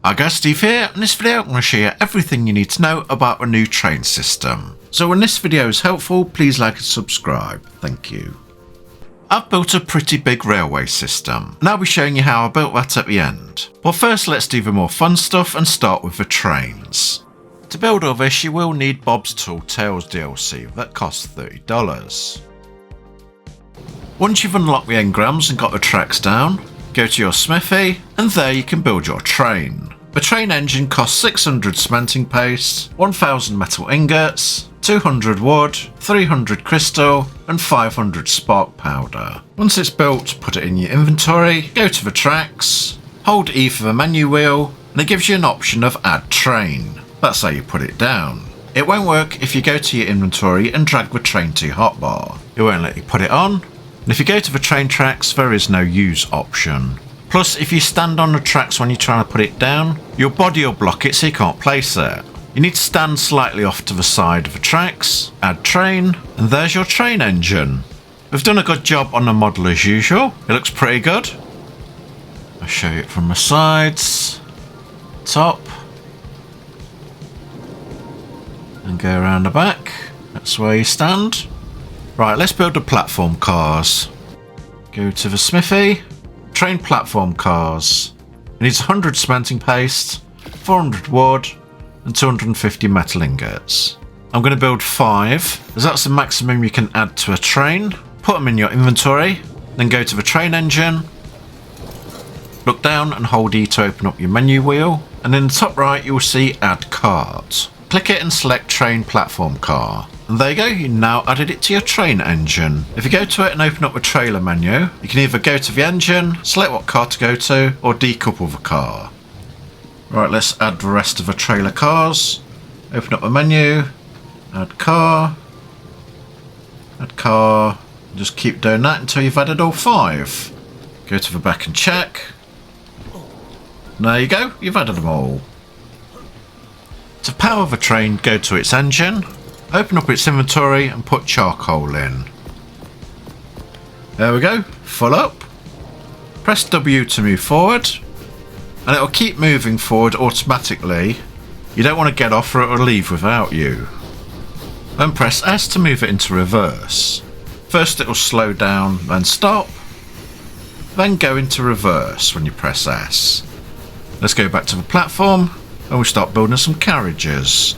Hi guys, Steve here. In this video I'm going to show you everything you need to know about a new train system. So when this video is helpful, please like and subscribe. Thank you. I've built a pretty big railway system, and I'll be showing you how I built that at the end. But first let's do the more fun stuff and start with the trains. To build all this you will need Bob's Tall Tales DLC that costs $30. Once you've unlocked the engrams and got the tracks down, go to your smithy and there you can build your train. The train engine costs 600 cementing paste, 1000 metal ingots, 200 wood, 300 crystal and 500 spark powder. Once it's built, put it in your inventory, go to the tracks, hold E for the menu wheel and it gives you an option of add train. That's how you put it down. It won't work if you go to your inventory and drag the train to your hotbar. It won't let you put it on. And if you go to the train tracks, there is no use option. Plus, if you stand on the tracks when you're trying to put it down, your body will block it so you can't place it. You need to stand slightly off to the side of the tracks, add train, and there's your train engine. We've done a good job on the model as usual. It looks pretty good. I'll show you it from the sides, top, and go around the back. That's where you stand. Right, let's build the platform cars. Go to the smithy, train platform cars. It needs 100 cementing paste, 400 wood, and 250 metal ingots. I'm going to build 5, as that's the maximum you can add to a train. Put them in your inventory, then go to the train engine, look down and hold E to open up your menu wheel, and in the top right you will see add cart. Click it and select train platform car. And there you go, you now added it to your train engine. If you go to it and open up the trailer menu, you can either go to the engine, select what car to go to, or decouple the car. Right, let's add the rest of the trailer cars. Open up the menu, add car, just keep doing that until you've added all 5. Go to the back and check. And there you go, you've added them all. To power the train, go to its engine, open up its inventory and put charcoal in. There we go, full up. Press W to move forward and it will keep moving forward automatically. You don't want to get off or it will leave without you. Then press S to move it into reverse. First it will slow down, then stop, then go into reverse when you press S. Let's go back to the platform and we'll start building some carriages.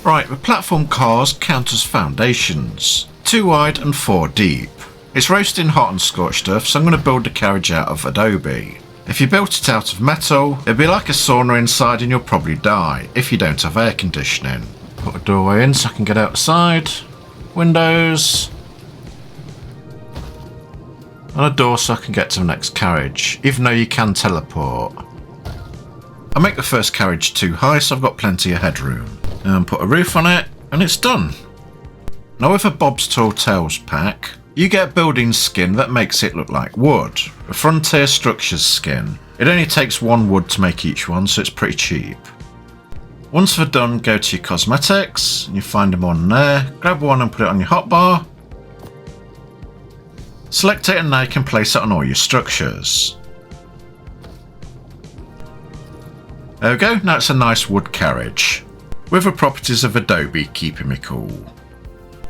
Right, the platform cars count as foundations, 2 wide and 4 deep. It's roasting hot on scorched earth, so I'm going to build the carriage out of adobe. If you built it out of metal, it'd be like a sauna inside and you'll probably die if you don't have air conditioning. Put a doorway in so I can get outside, windows, and a door so I can get to the next carriage, even though you can teleport. I make the first carriage too high so I've got plenty of headroom. And put a roof on it and it's done. Now with a Bob's Tall Tales pack, you get building skin that makes it look like wood. A Frontier Structures skin. It only takes 1 wood to make each one, so it's pretty cheap. Once they're done, go to your cosmetics and you find them on there. Grab one and put it on your hotbar. Select it and now you can place it on all your structures. There we go, now it's a nice wood carriage, with the properties of adobe keeping me cool.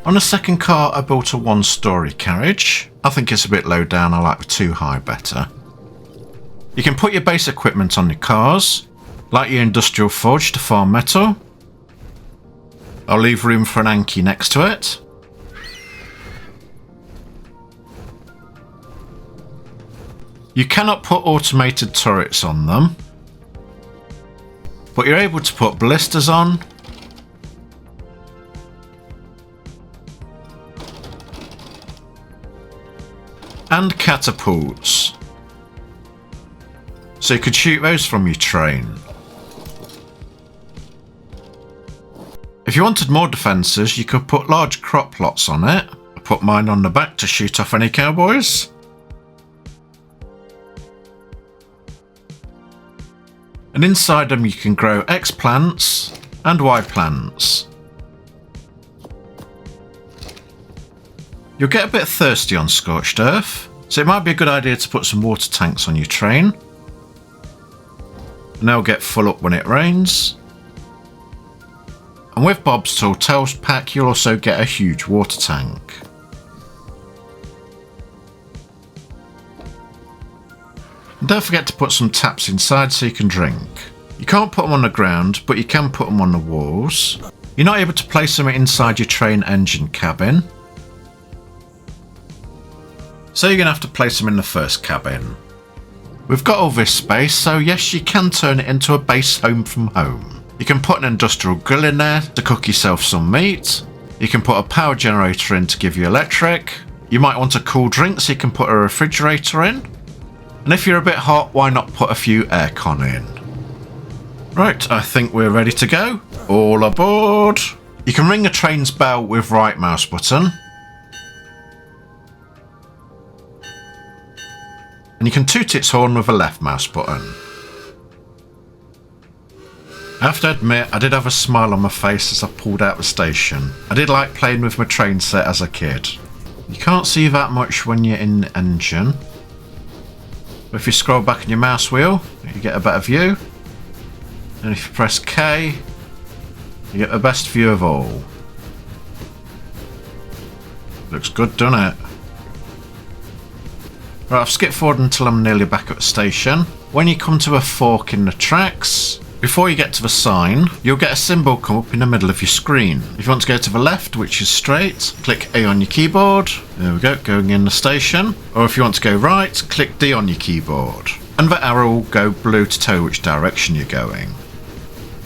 On the second car I built a 1-storey carriage. I think it's a bit low down, I like the 2 high better. You can put your base equipment on your cars, like your industrial forge to farm metal. I'll leave room for an Anki next to it. You cannot put automated turrets on them, but you're able to put ballistas on, and catapults, so you could shoot those from your train. If you wanted more defences you could put large crop plots on it. I put mine on the back to shoot off any cowboys. And inside them you can grow X plants and Y plants. You'll get a bit thirsty on scorched earth, so it might be a good idea to put some water tanks on your train. and they'll get full up when it rains. And with Bob's Tall Tales pack, you'll also get a huge water tank. And don't forget to put some taps inside so you can drink. You can't put them on the ground, but you can put them on the walls. You're not able to place them inside your train engine cabin, so you're going to have to place them in the first cabin. We've got all this space, so yes, you can turn it into a base home from home. You can put an industrial grill in there to cook yourself some meat. You can put a power generator in to give you electric. You might want a cool drink, so you can put a refrigerator in. And if you're a bit hot, why not put a few aircon in? Right, I think we're ready to go. All aboard! You can ring a train's bell with right mouse button. And you can toot its horn with a left mouse button. I have to admit, I did have a smile on my face as I pulled out the station. I did like playing with my train set as a kid. You can't see that much when you're in the engine. But if you scroll back on your mouse wheel, you get a better view. And if you press K, you get the best view of all. Looks good, doesn't it? Right, I've skipped forward until I'm nearly back at the station. When you come to a fork in the tracks, before you get to the sign, you'll get a symbol come up in the middle of your screen. If you want to go to the left, which is straight, click A on your keyboard. There we go, going in the station. Or if you want to go right, click D on your keyboard. And the arrow will go blue to tell you which direction you're going.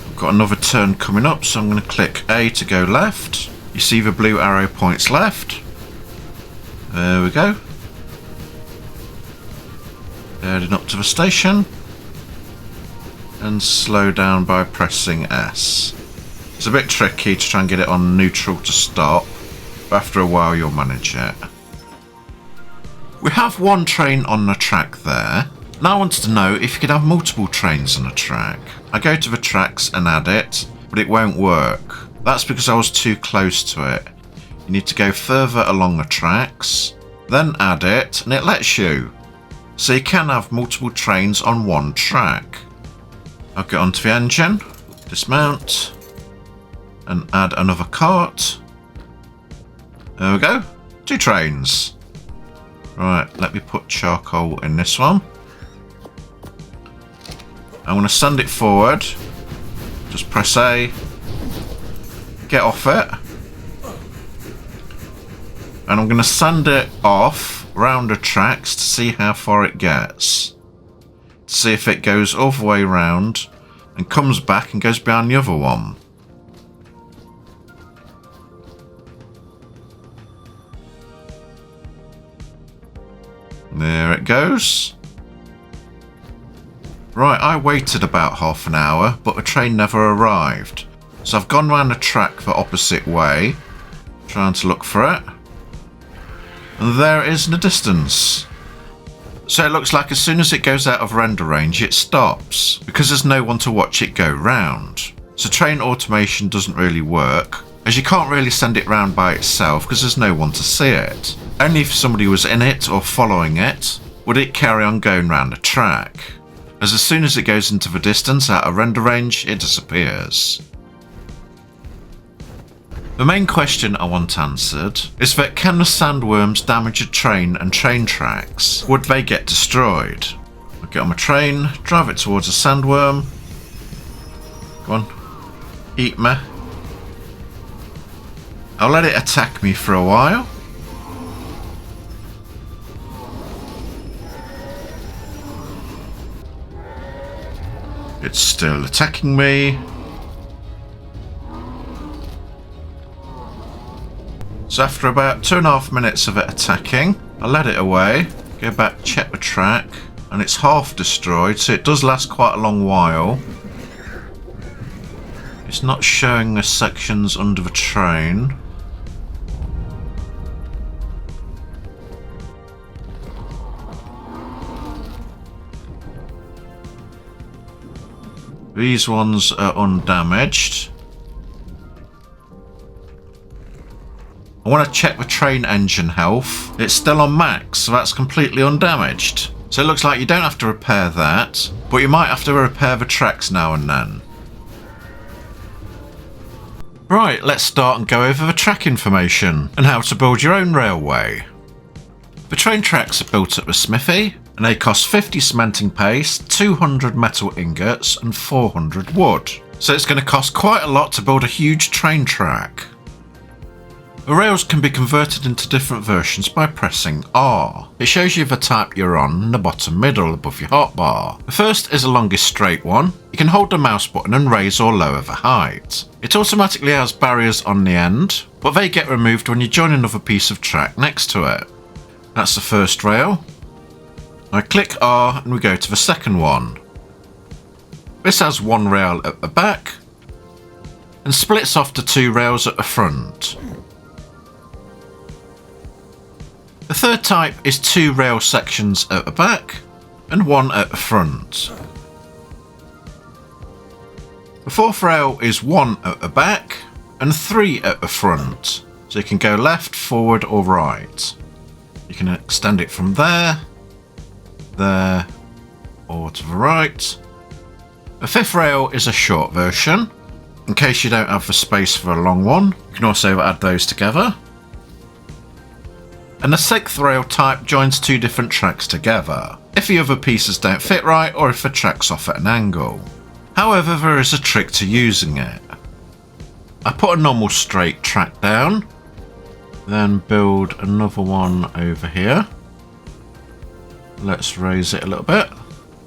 I've got another turn coming up, so I'm going to click A to go left. You see the blue arrow points left. There we go. Heading up to the station. And slow down by pressing S. It's a bit tricky to try and get it on neutral to stop, but after a while you'll manage it. We have one train on the track there. Now I wanted to know if you could have multiple trains on a track. I go to the tracks and add it, but it won't work. That's because I was too close to it. You need to go further along the tracks, then add it, and it lets you. So you can have multiple trains on one track. I'll get onto the engine, dismount, and add another cart. There we go, 2 trains. Right, let me put charcoal in this one. I'm going to send it forward. Just press A, get off it. And I'm going to send it off round the tracks to see how far it gets. To see if it goes all the way round and comes back and goes behind the other one. There it goes. Right, I waited about half an hour, but the train never arrived. So I've gone round the track the opposite way, trying to look for it. And there it is in the distance. So it looks like as soon as it goes out of render range, it stops, because there's no one to watch it go round. So train automation doesn't really work, as you can't really send it round by itself because there's no one to see it. Only if somebody was in it or following it, would it carry on going round the track. As soon as it goes into the distance out of render range, it disappears. The main question I want answered is that can the sandworms damage a train and train tracks? Would they get destroyed? I'll get on my train, drive it towards a sandworm. Go on, eat me. I'll let it attack me for a while. It's still attacking me. So after about 2.5 minutes of it attacking, I let it away, go back, check the track, and it's half destroyed, so it does last quite a long while. It's not showing the sections under the train. These ones are undamaged. I want to check the train engine health. It's still on max, so that's completely undamaged. So it looks like you don't have to repair that, but you might have to repair the tracks now and then. Right, let's start and go over the track information and how to build your own railway. The train tracks are built at the smithy and they cost 50 cementing paste, 200 metal ingots and 400 wood. So it's going to cost quite a lot to build a huge train track. The rails can be converted into different versions by pressing R. It shows you the type you're on in the bottom middle above your hotbar. The first is the longest straight one. You can hold the mouse button and raise or lower the height. It automatically has barriers on the end, but they get removed when you join another piece of track next to it. That's the first rail. I click R and we go to the second one. This has one rail at the back and splits off to two rails at the front. The third type is two rail sections at the back and one at the front. The fourth rail is one at the back and three at the front, so you can go left, forward or right. You can extend it from there, there or to the right. The fifth rail is a short version. In case you don't have the space for a long one, you can also add those together. And the sixth rail type joins two different tracks together, if the other pieces don't fit right or if the track's off at an angle. However, there is a trick to using it. I put a normal straight track down, then build another one over here. Let's raise it a little bit.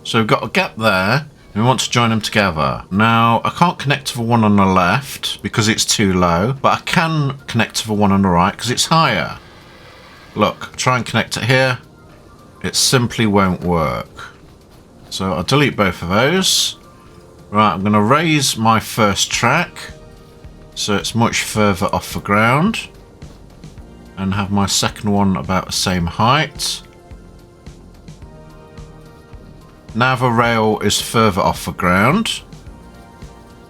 So we've got a gap there, and we want to join them together. Now, I can't connect to the one on the left because it's too low, but I can connect to the one on the right because it's higher. Look, try and connect it here. It simply won't work. So I'll delete both of those. Right, I'm going to raise my first track so it's much further off the ground. And have my second one about the same height. Now the rail is further off the ground.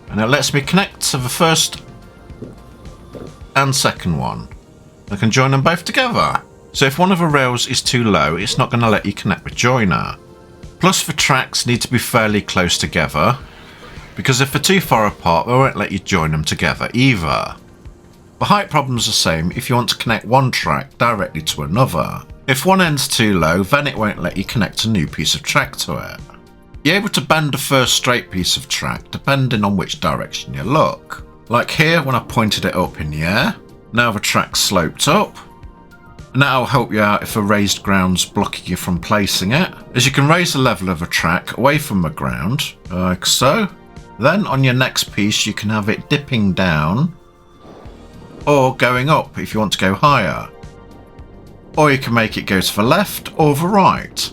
And it lets me connect to the first and second one. I can join them both together. So if one of the rails is too low, it's not going to let you connect with joiner. Plus the tracks need to be fairly close together, because if they're too far apart, they won't let you join them together either. The height problem's the same if you want to connect one track directly to another. If one end's too low, then it won't let you connect a new piece of track to it. You're able to bend the first straight piece of track depending on which direction you look. Like here when I pointed it up in the air, now the track's sloped up. And that'll help you out if a raised ground's blocking you from placing it, as you can raise the level of a track away from the ground, like so. Then on your next piece you can have it dipping down, or going up if you want to go higher. Or you can make it go to the left or the right,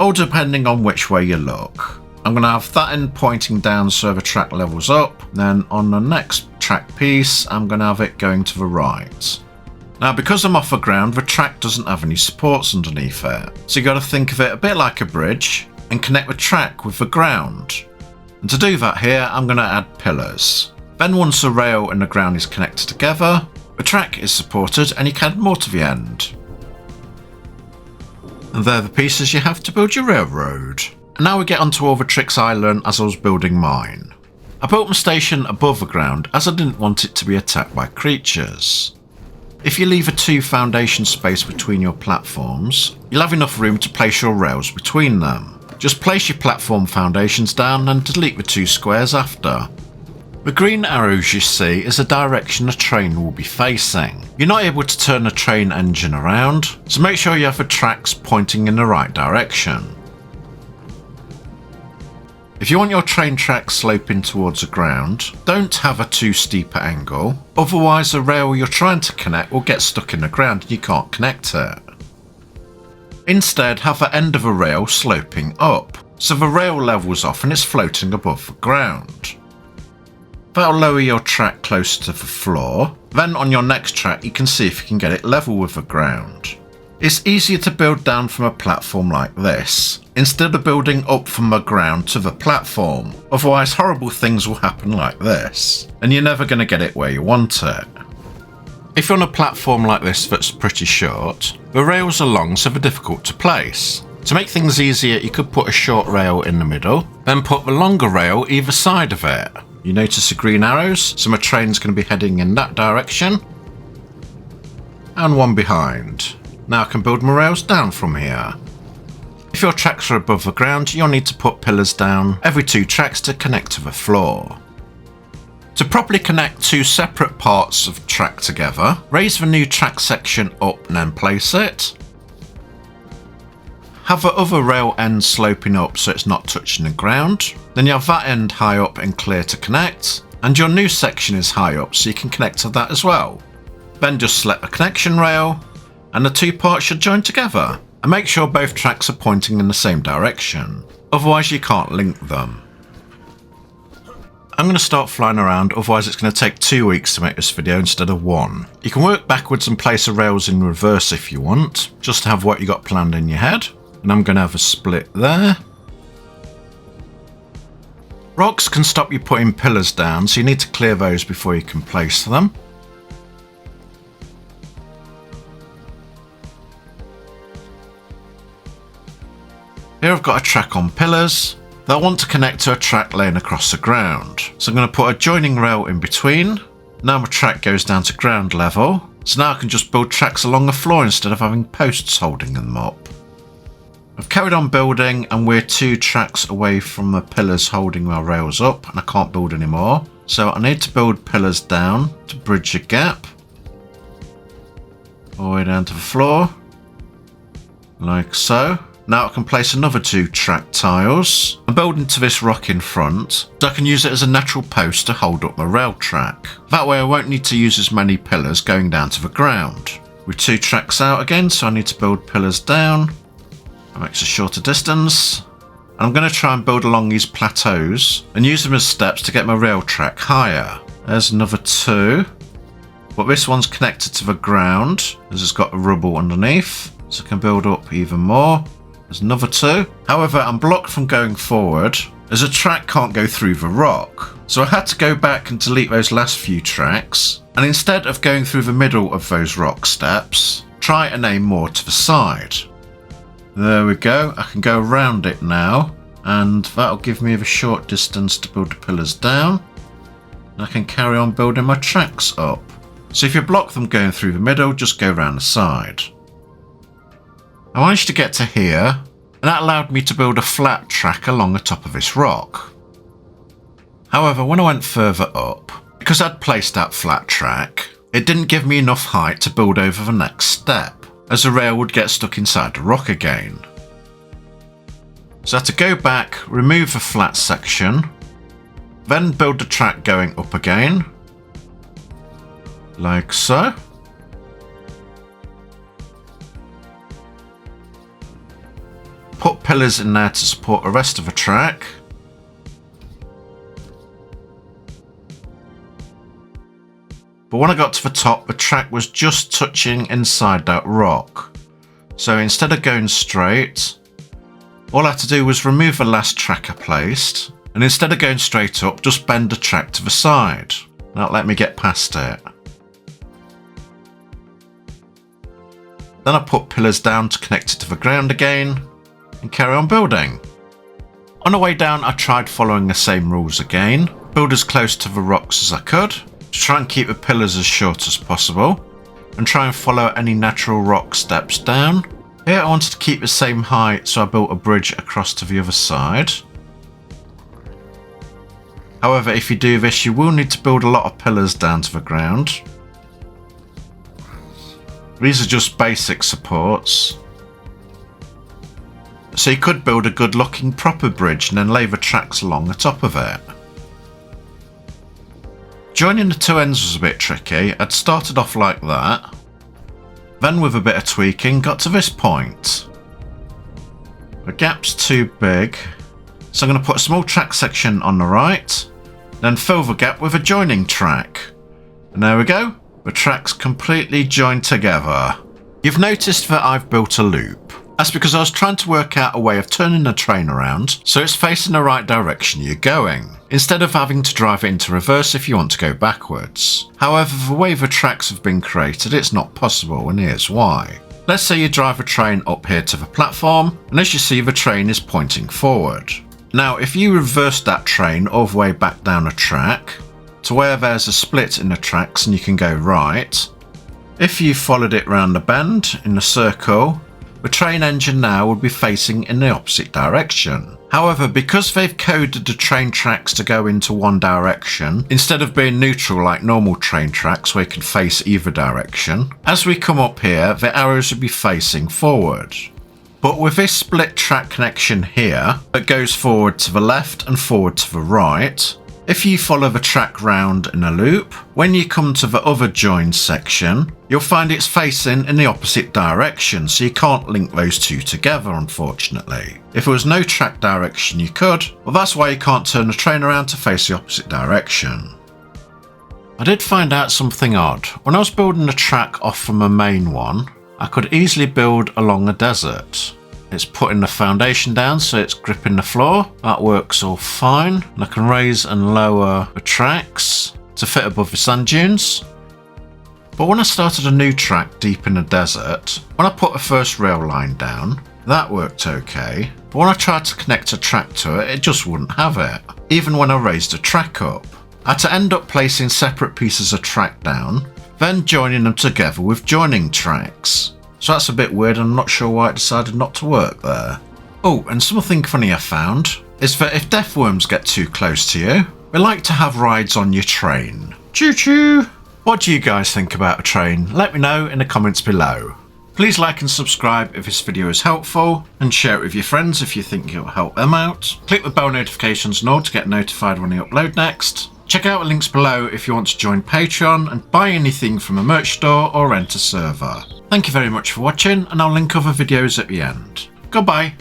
all depending on which way you look. I'm going to have that end pointing down so the track levels up, then on the next track piece I'm going to have it going to the right. Now because I'm off the ground, the track doesn't have any supports underneath it, so you got to think of it a bit like a bridge and connect the track with the ground. And to do that here, I'm going to add pillars. Then once the rail and the ground is connected together, the track is supported and you can add more to the end. And they're the pieces you have to build your railroad. And now we get onto all the tricks I learned as I was building mine. I built my station above the ground as I didn't want it to be attacked by creatures. If you leave a 2 foundation space between your platforms, you'll have enough room to place your rails between them. Just place your platform foundations down and delete the 2 squares after. The green arrows you see is the direction the train will be facing. You're not able to turn the train engine around, so make sure you have the tracks pointing in the right direction. If you want your train track sloping towards the ground, don't have a too steep angle, otherwise the rail you're trying to connect will get stuck in the ground and you can't connect it. Instead, have the end of a rail sloping up, so the rail levels off and it's floating above the ground. That'll lower your track closer to the floor, then on your next track you can see if you can get it level with the ground. It's easier to build down from a platform like this, instead of building up from the ground to the platform, otherwise horrible things will happen like this, and you're never going to get it where you want it. If you're on a platform like this that's pretty short, the rails are long so they're difficult to place. To make things easier, you could put a short rail in the middle, then put the longer rail either side of it. You notice the green arrows, so my train's going to be heading in that direction. And one behind. Now I can build my rails down from here. If your tracks are above the ground, you'll need to put pillars down every 2 tracks to connect to the floor. To properly connect 2 separate parts of track together, raise the new track section up and then place it. Have the other rail end sloping up so it's not touching the ground. Then you have that end high up and clear to connect, and your new section is high up so you can connect to that as well. Then just select the connection rail, and the 2 parts should join together. And make sure both tracks are pointing in the same direction, otherwise you can't link them. I'm going to start flying around, otherwise it's going to take 2 weeks to make this video instead of 1. You can work backwards and place the rails in reverse if you want, just to have what you got planned in your head. And I'm going to have a split there. Rocks can stop you putting pillars down, so you need to clear those before you can place them. Here I've got a track on pillars that I want to connect to a track laying across the ground. So I'm going to put a joining rail in between. Now my track goes down to ground level, so now I can just build tracks along the floor instead of having posts holding them up. I've carried on building and we're 2 tracks away from the pillars holding my rails up, and I can't build anymore. So I need to build pillars down to bridge a gap. All the way down to the floor. Like so. Now I can place another 2 track tiles and build into this rock in front, so I can use it as a natural post to hold up my rail track. That way I won't need to use as many pillars going down to the ground. With 2 tracks out again, so I need to build pillars down. That makes a shorter distance. And I'm going to try and build along these plateaus and use them as steps to get my rail track higher. There's another 2. But this one's connected to the ground, as it's got a rubble underneath, so I can build up even more. There's another 2. However, I'm blocked from going forward, as a track can't go through the rock. So I had to go back and delete those last few tracks, and instead of going through the middle of those rock steps, try and aim more to the side. There we go, I can go around it now, and that'll give me a short distance to build the pillars down. And I can carry on building my tracks up. So if you block them going through the middle, just go around the side. I managed to get to here, and that allowed me to build a flat track along the top of this rock. However, when I went further up, because I'd placed that flat track, it didn't give me enough height to build over the next step, as the rail would get stuck inside the rock again. So I had to go back, remove the flat section, then build the track going up again, like so. Put pillars in there to support the rest of the track. But when I got to the top, the track was just touching inside that rock. So instead of going straight, all I had to do was remove the last track I placed, and instead of going straight up, just bend the track to the side. That let me get past it. Then I put pillars down to connect it to the ground again, and carry on building. On the way down, I tried following the same rules again, build as close to the rocks as I could, to try and keep the pillars as short as possible, and try and follow any natural rock steps down. Here I wanted to keep the same height, so I built a bridge across to the other side. However, if you do this, you will need to build a lot of pillars down to the ground. These are just basic supports. So you could build a good looking proper bridge and then lay the tracks along the top of it. Joining the 2 ends was a bit tricky. I'd started off like that, then with a bit of tweaking got to this point. The gap's too big, so I'm going to put a small track section on the right, then fill the gap with a joining track. And there we go, the tracks completely joined together. You've noticed that I've built a loop. That's because I was trying to work out a way of turning the train around so it's facing the right direction you're going, instead of having to drive it into reverse if you want to go backwards. However, the way the tracks have been created, it's not possible, and here's why. Let's say you drive a train up here to the platform, and as you see, the train is pointing forward. Now, if you reverse that train all the way back down a track to where there's a split in the tracks and you can go right, if you followed it round the bend in a circle, the train engine now would be facing in the opposite direction. However, because they've coded the train tracks to go into one direction, instead of being neutral like normal train tracks where you can face either direction, as we come up here, the arrows would be facing forward. But with this split track connection here, that goes forward to the left and forward to the right, if you follow the track round in a loop, when you come to the other joined section, you'll find it's facing in the opposite direction, so you can't link those two together, unfortunately. If there was no track direction you could, well that's why you can't turn the train around to face the opposite direction. I did find out something odd. When I was building the track off from a main one, I could easily build along a desert. It's putting the foundation down so it's gripping the floor. That works all fine. And I can raise and lower the tracks to fit above the sand dunes. But when I started a new track deep in the desert, when I put the first rail line down, that worked okay. But when I tried to connect a track to it, it just wouldn't have it, even when I raised the track up. I had to end up placing separate pieces of track down, then joining them together with joining tracks. So that's a bit weird, and I'm not sure why it decided not to work there. Oh, and something funny I found is that if death worms get too close to you, they like to have rides on your train. Choo choo! What do you guys think about a train? Let me know in the comments below. Please like and subscribe if this video is helpful, and share it with your friends if you think it will help them out. Click the bell notifications and all to get notified when I upload next. Check out the links below if you want to join Patreon and buy anything from a merch store or rent a server. Thank you very much for watching, and I'll link other videos at the end. Goodbye.